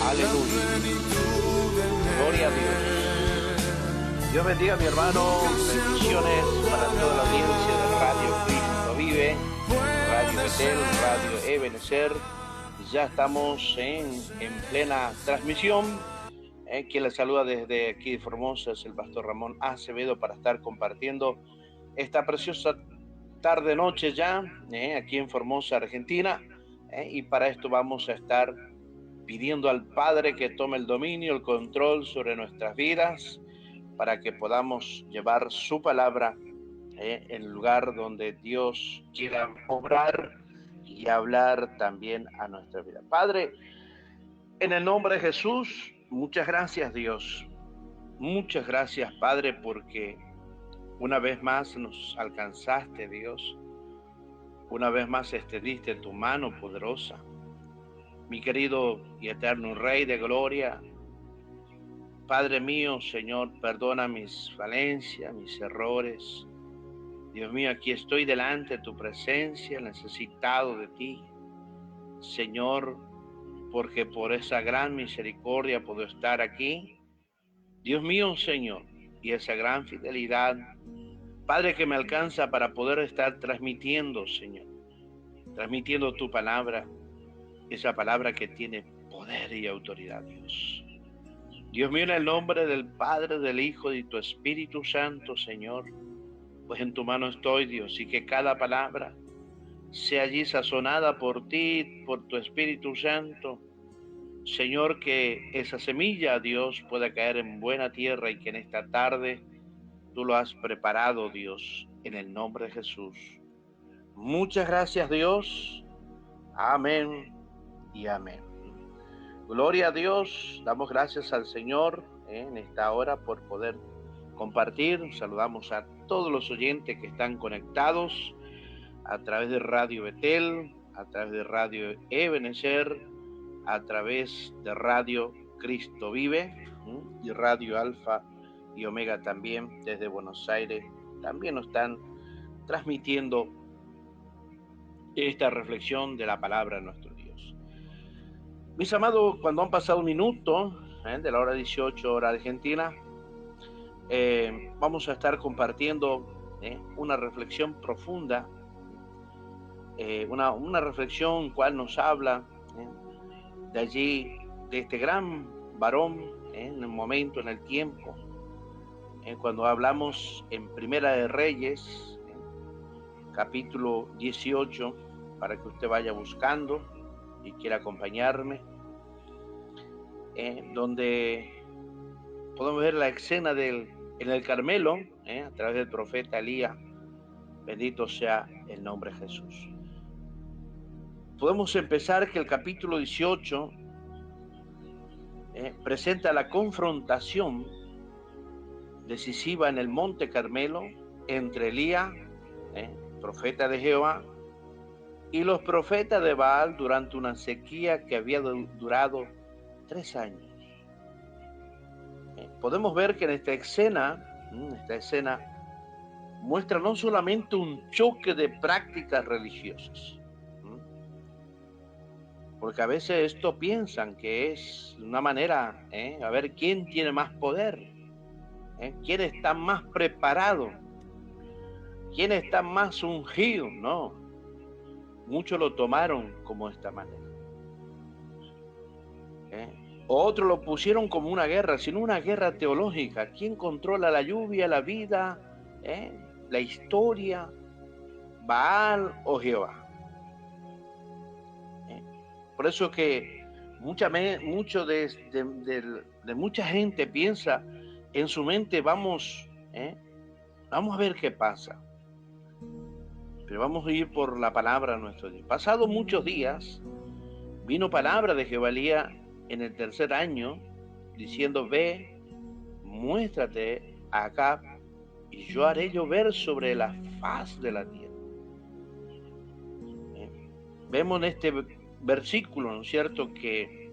Aleluya. Gloria a Dios. Dios bendiga a mi hermano. Bendiciones para toda la audiencia de Radio Cristo Vive, Radio Betel, Radio Ebenecer. Ya estamos en plena transmisión. Quien les saluda desde aquí de Formosa es el pastor Ramón Acevedo para estar compartiendo esta preciosa tarde-noche ya aquí en Formosa, Argentina. Y para esto vamos a estar pidiendo al Padre que tome el dominio, el control sobre nuestras vidas, para que podamos llevar su palabra en el lugar donde Dios quiera obrar y hablar también a nuestra vida. Padre, en el nombre de Jesús, muchas gracias, Dios. Muchas gracias, Padre, porque una vez más nos alcanzaste, Dios. Una vez más extendiste tu mano poderosa. Mi querido y eterno Rey de Gloria, Padre mío, Señor, perdona mis falencias, mis errores. Dios mío, aquí estoy delante de tu presencia, necesitado de ti. Señor, porque por esa gran misericordia puedo estar aquí. Dios mío, Señor, y esa gran fidelidad, Padre, que me alcanza para poder estar transmitiendo, Señor, transmitiendo tu palabra, esa palabra que tiene poder y autoridad, Dios. Dios mío, en el nombre del Padre, del Hijo y de tu Espíritu Santo, Señor, pues en tu mano estoy, Dios, y que cada palabra sea allí sazonada por ti, por tu Espíritu Santo. Señor, que esa semilla, Dios, pueda caer en buena tierra y que en esta tarde tú lo has preparado, Dios, en el nombre de Jesús. Muchas gracias, Dios. Amén y amén. Gloria a Dios. Damos gracias al Señor en esta hora por poder compartir. Saludamos a todos los oyentes que están conectados a través de Radio Betel, a través de Radio Ebenecer, a través de Radio Cristo Vive y Radio Alfa y Omega también desde Buenos Aires. También nos están transmitiendo esta reflexión de la palabra de nuestro Dios. Mis amados, cuando han pasado un minuto de la hora 18, hora argentina, vamos a estar compartiendo una reflexión profunda, una reflexión cual nos habla de allí, de este gran varón en el momento, en el tiempo, cuando hablamos en Primera de Reyes, capítulo 18, para que usted vaya buscando y quiera acompañarme, donde podemos ver la escena en el Carmelo, a través del profeta Elías. Bendito sea el nombre de Jesús. Podemos empezar que el capítulo 18 presenta la confrontación decisiva en el monte Carmelo entre Elías, profeta de Jehová, y los profetas de Baal durante una sequía que había durado 3 años. Podemos ver que en esta escena muestra no solamente un choque de prácticas religiosas, porque a veces esto piensan que es una manera, a ver quién tiene más poder, quién está más preparado, quién está más ungido. No, muchos lo tomaron como esta manera. Otros lo pusieron como una guerra, sino una guerra teológica. ¿Quién controla la lluvia, la vida, la historia? ¿Baal o Jehová? Por eso que mucha gente piensa en su mente, vamos a ver qué pasa. Pero vamos a ir por la palabra de nuestro Dios. Pasados muchos días, vino palabra de Jehová en el 3er año, diciendo: ve, muéstrate a Acab, y yo haré llover sobre la faz de la tierra. Vemos en este versículo, ¿no es cierto?, que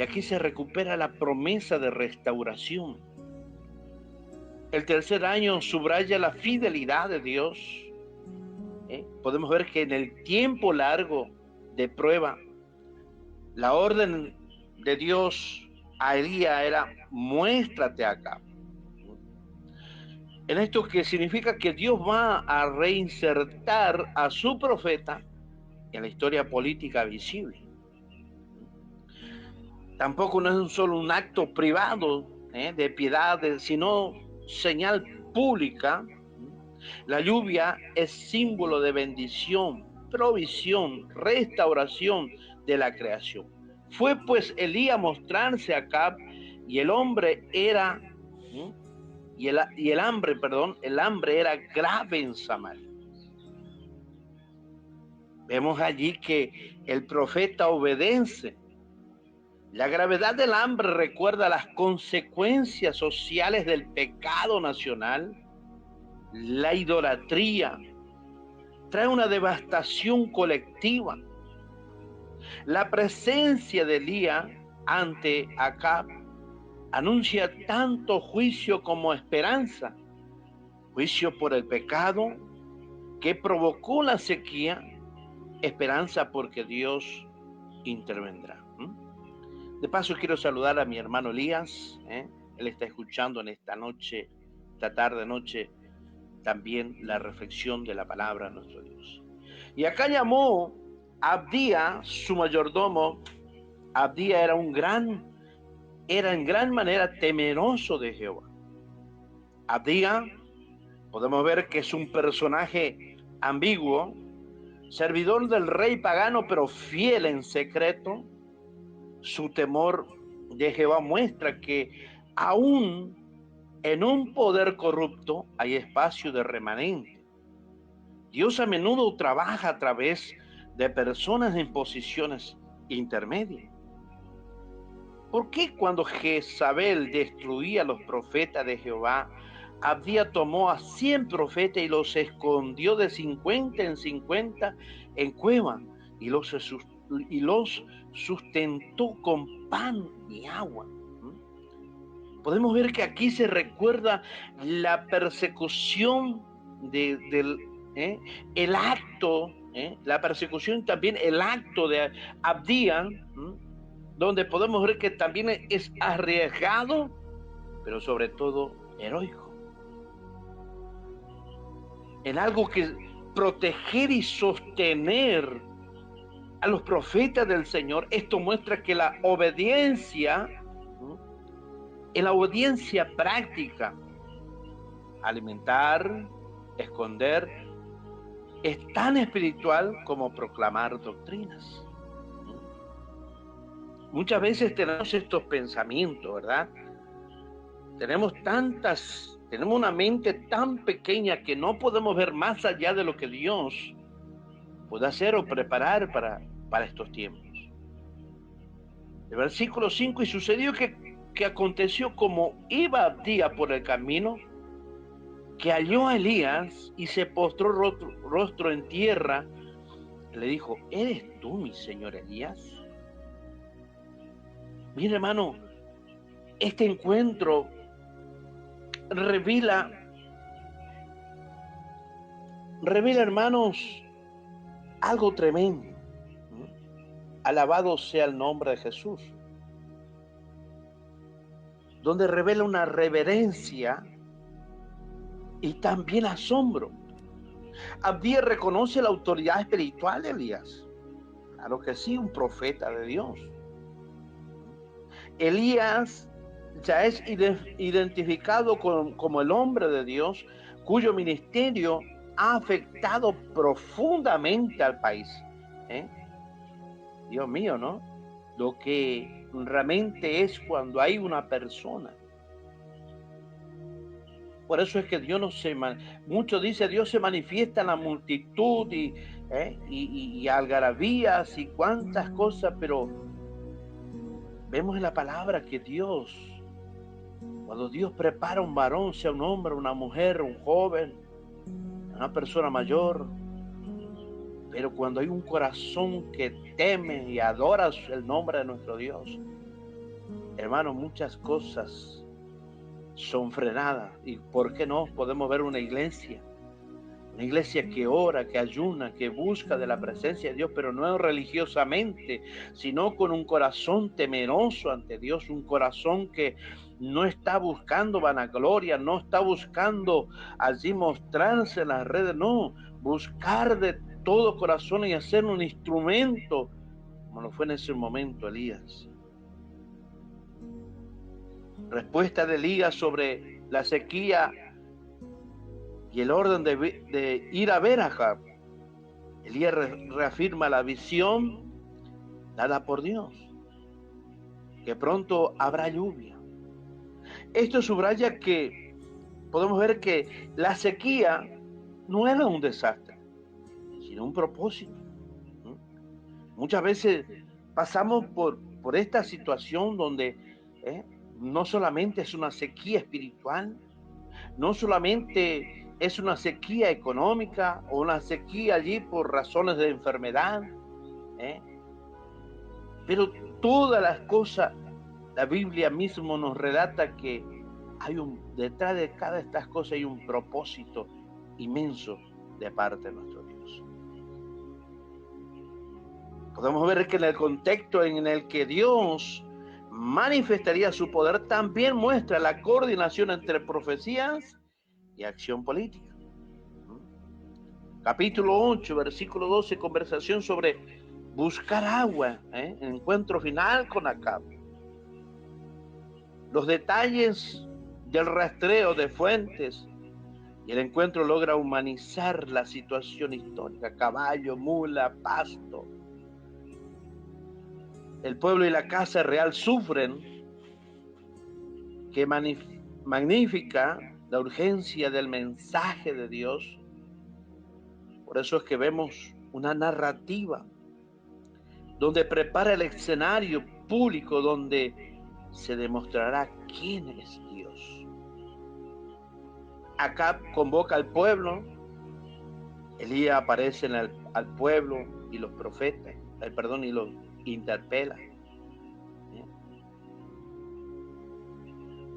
aquí se recupera la promesa de restauración. El 3er año subraya la fidelidad de Dios. Podemos ver que en el tiempo largo de prueba, la orden de Dios a Elías era: muéstrate acá. En esto que significa que Dios va a reinsertar a su profeta en la historia política visible. Tampoco no es solo un acto privado de piedad, sino señal pública. La lluvia es símbolo de bendición, provisión, restauración de la creación. Fue pues Elías mostrarse a Acab, y el hombre era el hambre era grave en Samaria. Vemos allí que el profeta obedece. La gravedad del hambre recuerda las consecuencias sociales del pecado nacional. La idolatría trae una devastación colectiva. La presencia de Elías ante Acab anuncia tanto juicio como esperanza. Juicio por el pecado que provocó la sequía, esperanza porque Dios intervendrá. De paso, quiero saludar a mi hermano Elías. Él está escuchando en esta noche, esta tarde-noche, también la reflexión de la palabra de nuestro Dios. Y acá llamó a Abdías, su mayordomo. Abdías era en gran manera temeroso de Jehová. Abdías, podemos ver que es un personaje ambiguo, servidor del rey pagano, pero fiel en secreto. Su temor de Jehová muestra que aún en un poder corrupto hay espacio de remanente. Dios a menudo trabaja a través de personas en posiciones intermedias. ¿Por qué cuando Jezabel destruía a los profetas de Jehová, Abdías tomó a 100 profetas y los escondió de 50 en 50 en cueva y los sustentó con pan y agua? Podemos ver que aquí se recuerda la persecución el acto, la persecución, también el acto de Abdías, donde podemos ver que también es arriesgado, pero sobre todo heroico. En algo que proteger y sostener a los profetas del Señor. Esto muestra que la obediencia, en la obediencia práctica, alimentar, esconder, es tan espiritual como proclamar doctrinas. Muchas veces tenemos estos pensamientos, ¿verdad? Tenemos una mente tan pequeña que no podemos ver más allá de lo que Dios puede hacer o preparar para estos tiempos. El versículo 5: y sucedió que aconteció como iba Abdías por el camino, que halló a Elías y se postró rostro en tierra. Le dijo: ¿eres tú, mi señor Elías? Mira, hermano, este encuentro revela, hermanos, algo tremendo. Alabado sea el nombre de Jesús. Donde revela una reverencia y también asombro. Abdías reconoce la autoridad espiritual de Elías. Claro que sí, un profeta de Dios. Elías ya es identificado como el hombre de Dios, cuyo ministerio ha afectado profundamente al país. Dios mío, ¿no? Lo que realmente es cuando hay una persona. Por eso es que Dios muchos dicen Dios se manifiesta en la multitud y algarabías y cuantas cosas, pero vemos en la palabra que cuando Dios prepara un varón, sea un hombre, una mujer, un joven, una persona mayor, pero cuando hay un corazón que teme y adora el nombre de nuestro Dios, hermano, muchas cosas son frenadas. ¿Y por qué no? Podemos ver una iglesia Una iglesia que ora, que ayuna, que busca de la presencia de Dios, pero no religiosamente, sino con un corazón temeroso ante Dios, un corazón que no está buscando vanagloria, no está buscando allí mostrarse en las redes, no, buscar de todo corazón y hacer un instrumento, como lo fue en ese momento Elías. Respuesta de Elías sobre la sequía y el orden de ir a ver a Ahab. Elías reafirma la visión dada por Dios, que pronto habrá lluvia. Esto subraya que podemos ver que la sequía no era un desastre, sino un propósito. Muchas veces pasamos por esta situación donde no solamente es una sequía espiritual, no solamente es una sequía económica o una sequía allí por razones de enfermedad, pero todas las cosas, la Biblia mismo nos relata que detrás de cada de estas cosas hay un propósito inmenso de parte de nuestro Dios. Podemos ver que en el contexto en el que Dios manifestaría su poder también muestra la coordinación entre profecías y acción política. Capítulo 8, versículo 12, conversación sobre buscar agua, encuentro final con Acab. Los detalles del rastreo de fuentes y el encuentro logra humanizar la situación histórica, caballo, mula, pasto. El pueblo y la casa real sufren, que magnifica la urgencia del mensaje de Dios. Por eso es que vemos una narrativa donde prepara el escenario público, donde se demostrará quién es Dios. Acab convoca al pueblo, Elías aparece al pueblo y los profetas, y los interpela.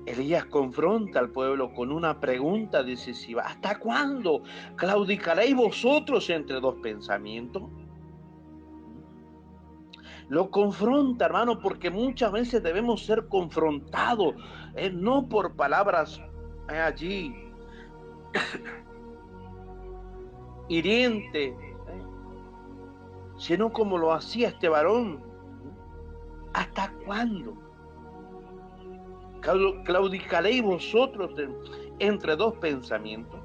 Elías confronta al pueblo con una pregunta decisiva: ¿hasta cuándo claudicaréis vosotros entre dos pensamientos? Lo confronta, hermano, porque muchas veces debemos ser confrontados, no por palabras allí hirientes, sino como lo hacía este varón. ¿Hasta cuándo claudicaréis vosotros entre dos pensamientos?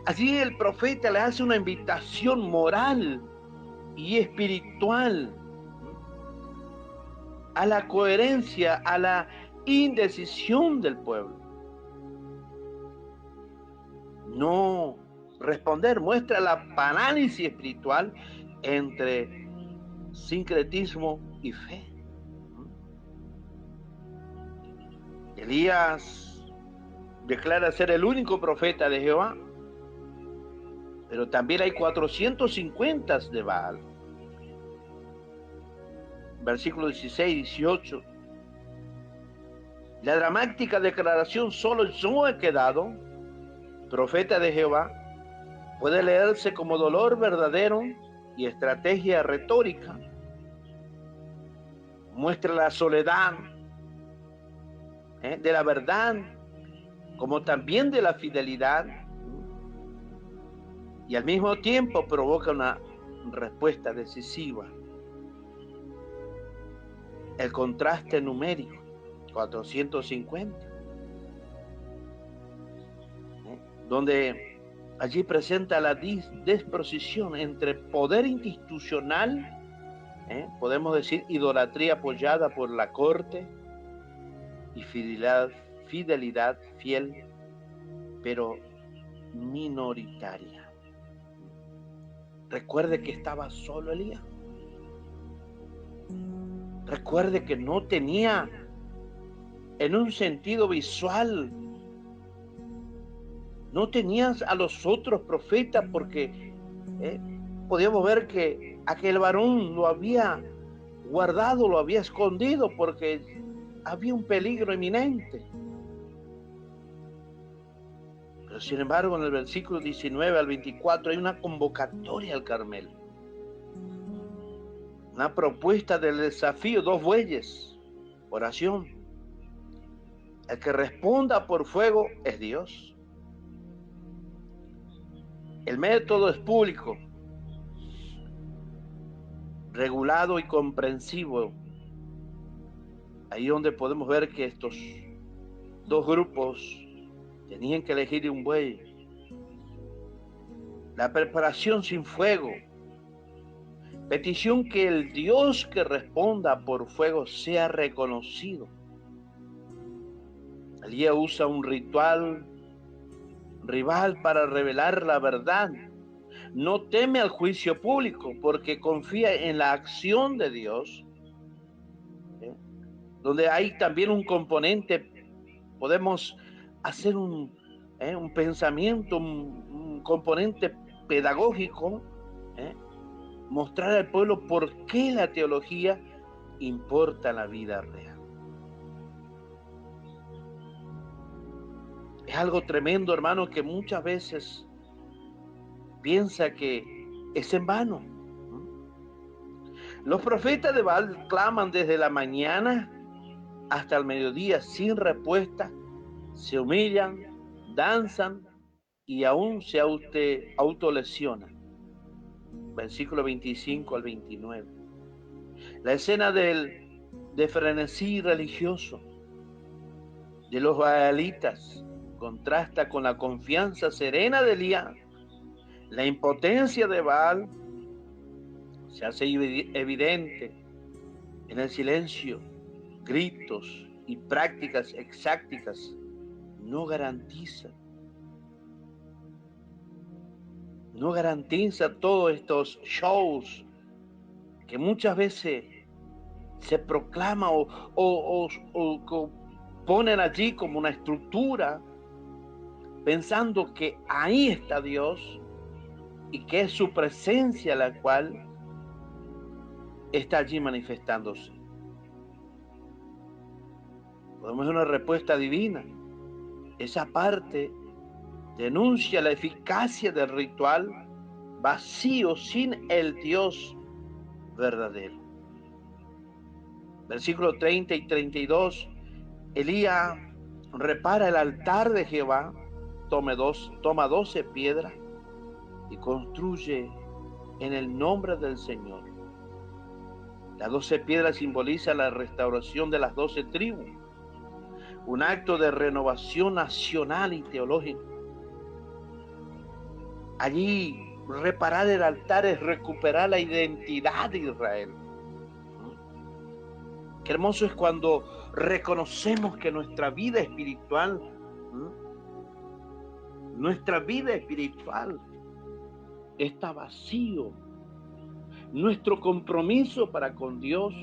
Allí el profeta le hace una invitación moral y espiritual a la coherencia, a la indecisión del pueblo. No responder muestra la parálisis espiritual entre sincretismo y fe. Elías declara ser el único profeta de Jehová, pero también hay 450 de Baal. Versículo 16 y 18. La dramática declaración: solo yo he quedado profeta de Jehová, puede leerse como dolor verdadero y estrategia retórica. Muestra la soledad de la verdad, como también de la fidelidad, y al mismo tiempo provoca una respuesta decisiva. El contraste numérico, 450, donde allí presenta la desprosición entre poder institucional, podemos decir idolatría apoyada por la corte, y fidelidad fiel, pero minoritaria. Recuerde que estaba solo Elías. Recuerde que no tenía, en un sentido visual, no tenías a los otros profetas, porque podíamos ver que aquel varón lo había guardado, lo había escondido, porque había un peligro inminente. Pero sin embargo, en el versículo 19 al 24 hay una convocatoria al Carmelo. Una propuesta del desafío, 2 bueyes, oración. El que responda por fuego es Dios. El método es público, regulado y comprensivo. Ahí donde podemos ver que estos 2 grupos tenían que elegir un buey. La preparación sin fuego. Petición que el Dios que responda por fuego sea reconocido. Elías usa un ritual rival para revelar la verdad. No teme al juicio público porque confía en la acción de Dios. Donde hay también un componente, podemos hacer un pensamiento, un componente pedagógico, mostrar al pueblo por qué la teología importa en la vida real. Es algo tremendo, hermano, que muchas veces piensa que es en vano. Los profetas de Baal claman desde la mañana hasta el mediodía sin respuesta, se humillan, danzan y aún se autolesionan. Versículo 25 al 29. La escena de frenesí religioso de los baalitas contrasta con la confianza serena de Elías. La impotencia de Baal se hace evidente en el silencio. Gritos y prácticas exactas no garantizan todos estos shows que muchas veces se proclama o ponen allí como una estructura pensando que ahí está Dios y que es su presencia la cual está allí manifestándose. Podemos ver una respuesta divina. Esa parte denuncia la eficacia del ritual vacío sin el Dios verdadero. Versículos 30 y 32. Elías repara el altar de Jehová, toma 12 piedras y construye en el nombre del Señor. Las 12 piedras simbolizan la restauración de las 12 tribus. Un acto de renovación nacional y teológica. Allí reparar el altar es recuperar la identidad de Israel. Qué hermoso es cuando reconocemos que nuestra vida espiritual está vacío. Nuestro compromiso para con Dios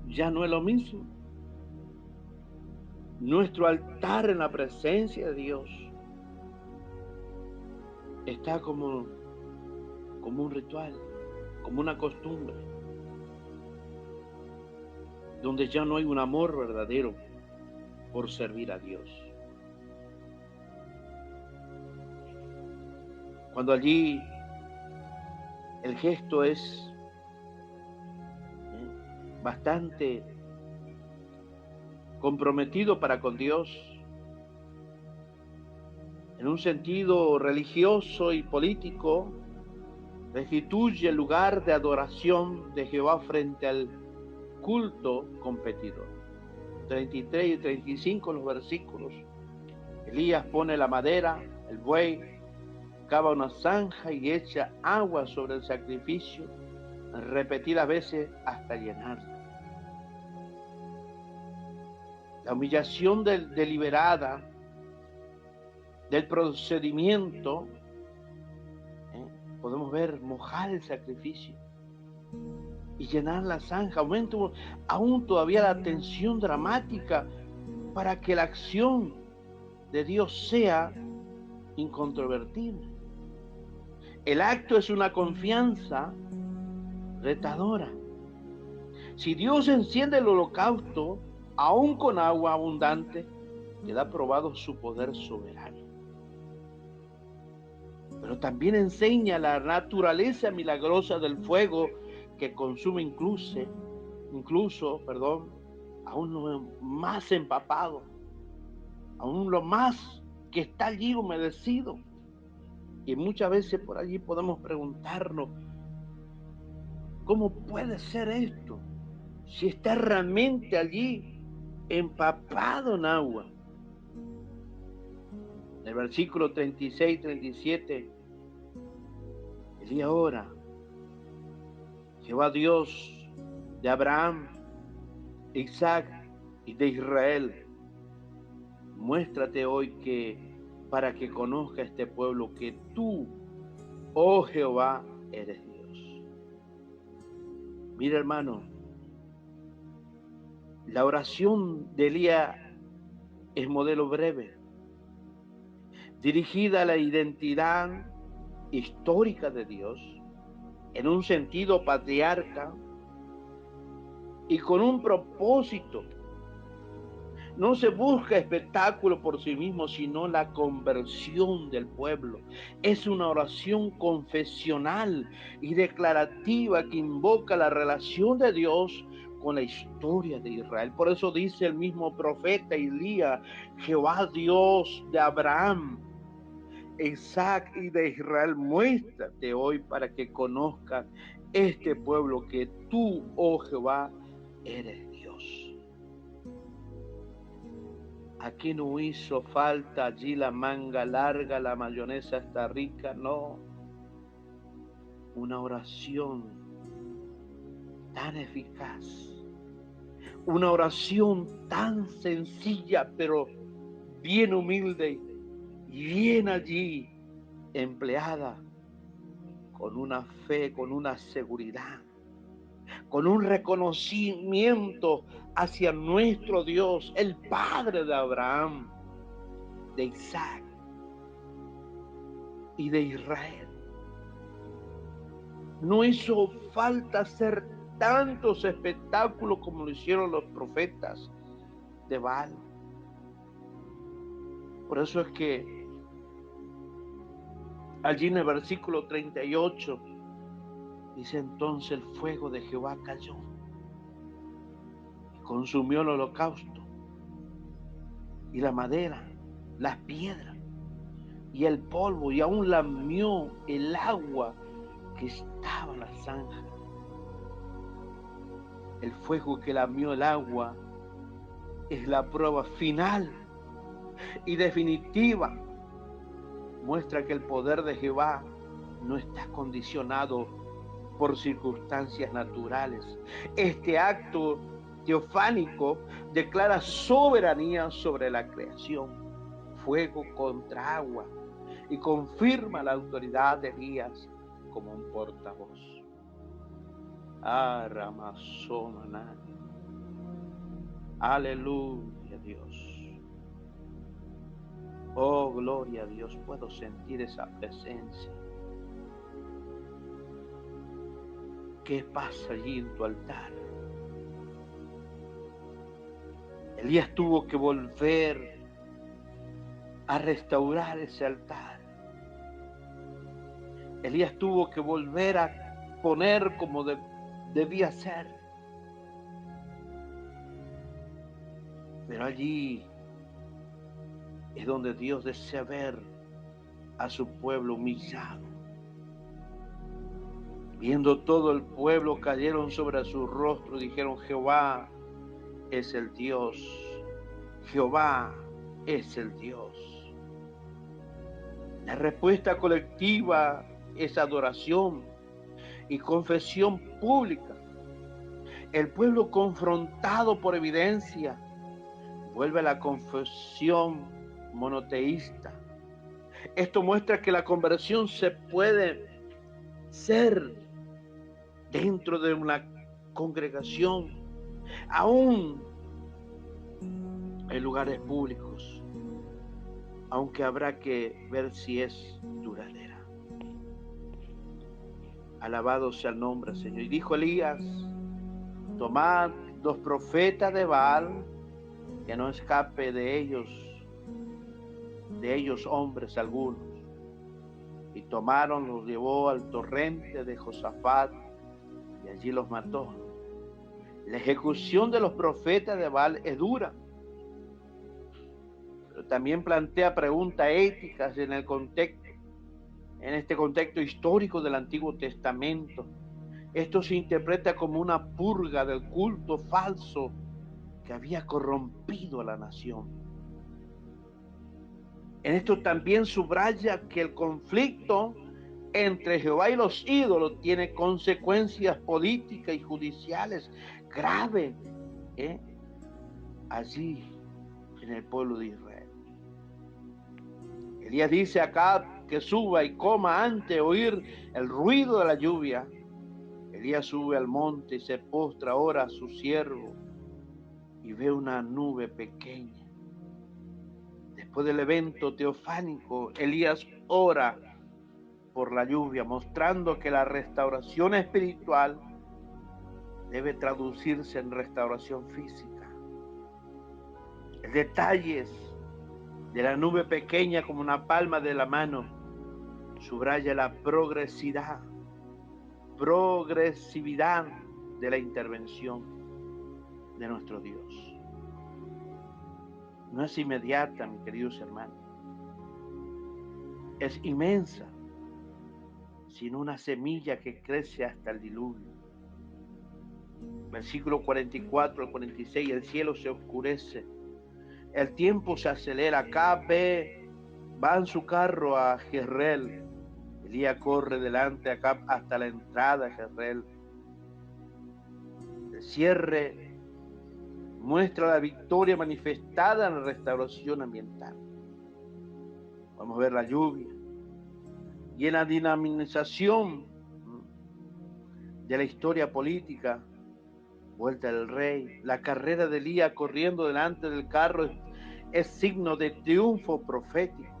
ya no es lo mismo. Nuestro altar en la presencia de Dios está como un ritual, como una costumbre, donde ya no hay un amor verdadero por servir a Dios. Cuando allí el gesto es bastante comprometido para con Dios, en un sentido religioso y político, restituye el lugar de adoración de Jehová frente al culto competidor. 33 y 35 los versículos. Elías pone la madera, el buey, cava una zanja y echa agua sobre el sacrificio repetidas veces hasta llenarla. La humillación deliberada del procedimiento, podemos ver mojar el sacrificio y llenar la zanja. Aumenta aún todavía la tensión dramática para que la acción de Dios sea incontrovertible. El acto es una confianza retadora. Si Dios enciende el holocausto, aún con agua abundante, queda probado su poder soberano. pero también enseña la naturaleza milagrosa del fuego que consume incluso, aún lo más empapado, aún lo más que está allí humedecido. Y muchas veces por allí podemos preguntarnos, ¿cómo puede ser esto? Si está realmente allí empapado en agua. En el versículo 36, 37, Elías ora: Jehová Dios de Abraham, Isaac y de Israel, muéstrate hoy para que conozca este pueblo que tú, oh Jehová, eres Dios. Mira, hermano, la oración de Elías es modelo breve, dirigida a la identidad histórica de Dios, en un sentido patriarca y con un propósito. No se busca espectáculo por sí mismo, sino la conversión del pueblo. Es una oración confesional y declarativa que invoca la relación de Dios con la historia de Israel. Por eso dice el mismo profeta Elías: Jehová Dios de Abraham, Isaac y de Israel, muéstrate hoy para que conozcan este pueblo que tú, oh Jehová, eres Dios. Aquí no hizo falta allí la manga larga, la mayonesa está rica, no. Una oración tan eficaz, una oración tan sencilla, pero bien humilde y bien allí empleada, con una fe, con una seguridad, con un reconocimiento hacia nuestro Dios, el Padre de Abraham, de Isaac y de Israel. No hizo falta hacer tantos espectáculos como lo hicieron los profetas de Baal. Por eso es que allí en el versículo 38 dice: entonces el fuego de Jehová cayó y consumió el holocausto y la madera, las piedras y el polvo, y aún lamió el agua que estaba en la zanja. El fuego que lamió el agua es la prueba final y definitiva. Muestra que el poder de Jehová no está condicionado por circunstancias naturales. Este acto teofánico declara soberanía sobre la creación, fuego contra agua, y confirma la autoridad de Elías como un portavoz. Aleluya, Dios. Oh, gloria a Dios, puedo sentir esa presencia. ¿Qué pasa allí en tu altar? Elías tuvo que volver a restaurar ese altar. Elías tuvo que volver a poner como debía ser. Pero allí es donde Dios desea ver a su pueblo humillado. Viendo todo el pueblo, cayeron sobre su rostro y dijeron: Jehová es el Dios. Jehová es el Dios. La respuesta colectiva es adoración y confesión pública. El pueblo, confrontado por evidencia, vuelve a la confesión monoteísta. Esto muestra que la conversión se puede ser dentro de una congregación, aún en lugares públicos, aunque habrá que ver si es duradera. Alabado sea el nombre, Señor. Y dijo Elías: tomad los profetas de Baal, que no escape de ellos hombres algunos. y tomaron, los llevó al torrente de Josafat y allí los mató. La ejecución de los profetas de Baal es dura, pero también plantea preguntas éticas en este contexto histórico del Antiguo Testamento. Esto se interpreta como una purga del culto falso que había corrompido a la nación. En esto también subraya que el conflicto entre Jehová y los ídolos tiene consecuencias políticas y judiciales graves allí en el pueblo de Israel. Elías dice acá que suba y coma antes de oír el ruido de la lluvia. Elías sube al monte y se postra ahora a su siervo y ve una nube pequeña. Después del evento teofánico, Elías ora por la lluvia, mostrando que la restauración espiritual debe traducirse en restauración física. El detalle de la nube pequeña como una palma de la mano subraya la progresividad de la intervención de nuestro Dios. No es inmediata, mis queridos hermanos. Es inmensa, sino una semilla que crece hasta el diluvio. Versículo 44 al 46, el cielo se oscurece, el tiempo se acelera. Acab va en su carro a Jezreel. Elías corre delante de Acab hasta la entrada de Jezreel. El cierre muestra la victoria manifestada en la restauración ambiental. Vamos a ver la lluvia y en la dinamización de la historia política. Vuelta del rey, la carrera de Elías corriendo delante del carro es signo de triunfo profético.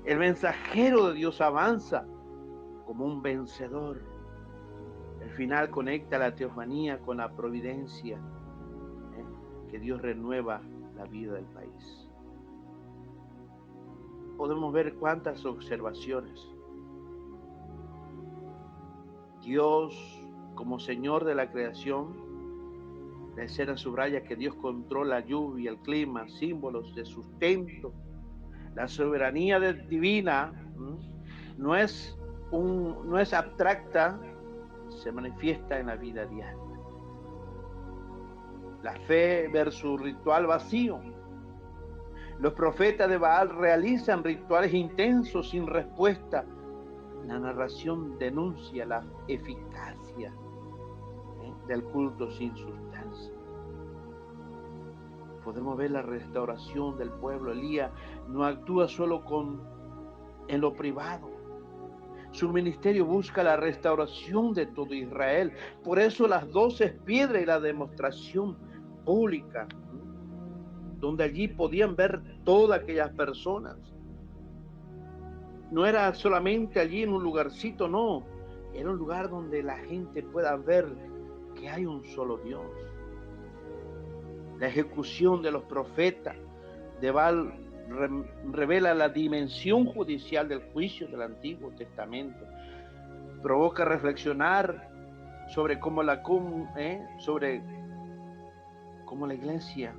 El mensajero de Dios avanza como un vencedor. El final conecta la teofanía con la providencia, que Dios renueva la vida del país. Podemos ver cuántas observaciones. Dios, como Señor de la creación, la escena subraya que Dios controla la lluvia, el clima, símbolos de sustento. La soberanía divina no es abstracta, se manifiesta en la vida diaria. La fe versus ritual vacío. Los profetas de Baal realizan rituales intensos sin respuesta. La narración denuncia la eficacia del culto sin sustancia. Podemos ver la restauración del pueblo. Elías no actúa solo en lo privado. Su ministerio busca la restauración de todo Israel. Por eso las 12 piedras y la demostración pública, donde allí podían ver todas aquellas personas. No era solamente allí en un lugarcito, no. Era un lugar donde la gente pueda ver que hay un solo Dios. La ejecución de los profetas de Baal revela la dimensión judicial del juicio del Antiguo Testamento. Provoca reflexionar sobre cómo la iglesia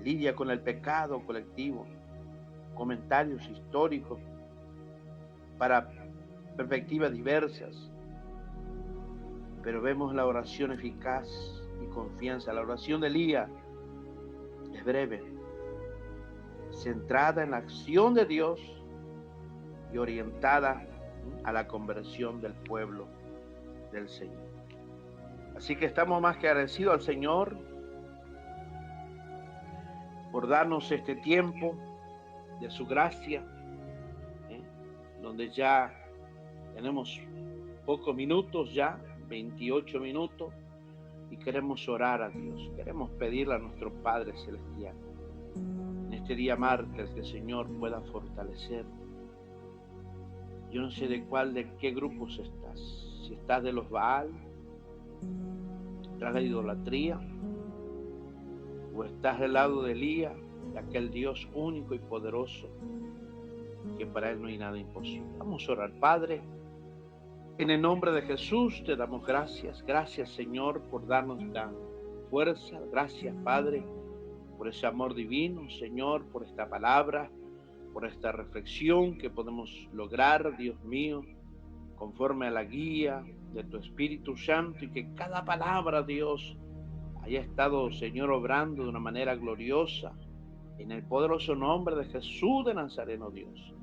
lidia con el pecado colectivo. Comentarios históricos para perspectivas diversas. Pero vemos la oración eficaz y confianza. La oración de Elías es breve, centrada en la acción de Dios y orientada a la conversión del pueblo del Señor. Así que estamos más que agradecidos al Señor por darnos este tiempo de su gracia, donde ya tenemos pocos minutos ya, 28 minutos, y queremos orar a Dios, queremos pedirle a nuestro Padre Celestial en este día martes que el Señor pueda fortalecer. Yo no sé de qué grupos estás, si estás de los Baal, tras la idolatría, o estás del lado de Elías, de aquel Dios único y poderoso que para Él no hay nada imposible. Vamos a orar. Padre, en el nombre de Jesús te damos gracias. Gracias, Señor, por darnos la fuerza. Gracias, Padre, por ese amor divino, Señor, por esta palabra, por esta reflexión que podemos lograr, Dios mío, conforme a la guía de tu Espíritu Santo, y que cada palabra, Dios, haya estado, Señor, obrando de una manera gloriosa en el poderoso nombre de Jesús de Nazareno, Dios.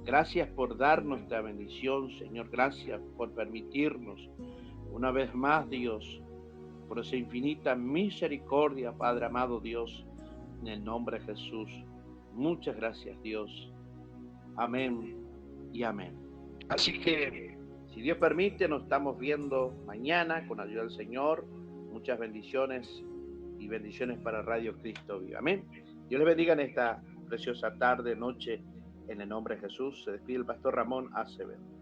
Gracias por darnos esta bendición, Señor. Gracias por permitirnos una vez más, Dios, por esa infinita misericordia, Padre amado Dios, en el nombre de Jesús. Muchas gracias, Dios. Amén y amén. Así que, si Dios permite, nos estamos viendo mañana con ayuda del Señor. Muchas bendiciones y bendiciones para Radio Cristo Vive. Amén. Dios les bendiga en esta preciosa tarde, noche, en el nombre de Jesús. Se despide el pastor Ramón Acevedo.